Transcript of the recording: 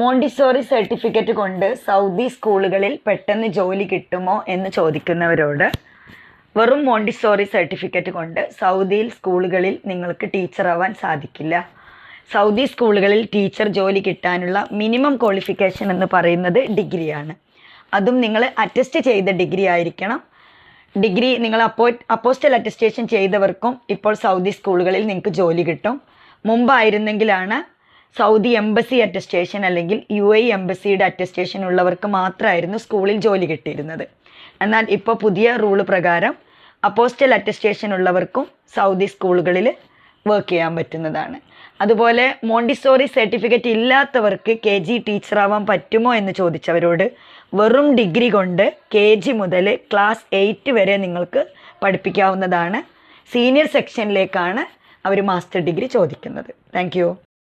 Montessori certificate കൊണ്ട് Saudi സ്കൂളുകളിൽ പെട്ടെന്ന് ജോലി കിട്ടുമോ എന്ന് ചോദിക്കുന്നവരോട്, വെറും മോണ്ടിസോറി സർട്ടിഫിക്കറ്റ് കൊണ്ട് സൗദിയിൽ സ്കൂളുകളിൽ നിങ്ങൾക്ക് ടീച്ചറാവാൻ സാധിക്കില്ല. സൗദി സ്കൂളുകളിൽ ടീച്ചർ ജോലി കിട്ടാനുള്ള മിനിമം ക്വാളിഫിക്കേഷൻ എന്ന് പറയുന്നത് ഡിഗ്രിയാണ്. അതും നിങ്ങൾ അറ്റസ്റ്റ് ചെയ്ത ഡിഗ്രി ആയിരിക്കണം. ഡിഗ്രി നിങ്ങൾ അപ്പോസ്റ്റൽ അറ്റസ്റ്റേഷൻ ചെയ്തവർക്കും ഇപ്പോൾ സൗദി സ്കൂളുകളിൽ നിങ്ങൾക്ക് ജോലി കിട്ടും. മുമ്പായിരുന്നെങ്കിലാണ് സൗദി എംബസി അറ്റസ്റ്റേഷൻ അല്ലെങ്കിൽ UAE എംബസിയുടെ അറ്റസ്റ്റേഷൻ ഉള്ളവർക്ക് മാത്രമായിരുന്നു സ്കൂളിൽ ജോലി കിട്ടിയിരുന്നത്. എന്നാൽ ഇപ്പോൾ പുതിയ റൂള് പ്രകാരം അപ്പോസ്റ്റൽ അറ്റസ്റ്റേഷൻ ഉള്ളവർക്കും സൗദി സ്കൂളുകളിൽ വർക്ക് ചെയ്യാൻ പറ്റുന്നതാണ്. അതുപോലെ മോണ്ടിസോറി സർട്ടിഫിക്കറ്റ് ഇല്ലാത്തവർക്ക് KG ടീച്ചറാവാൻ പറ്റുമോ എന്ന് ചോദിച്ചവരോട്, വെറും ഡിഗ്രി കൊണ്ട് KG മുതൽ ക്ലാസ് 8 വരെ നിങ്ങൾക്ക് പഠിപ്പിക്കാവുന്നതാണ്. സീനിയർ സെക്ഷനിലേക്കാണ് അവർ മാസ്റ്റർ ഡിഗ്രി ചോദിക്കുന്നത്. താങ്ക്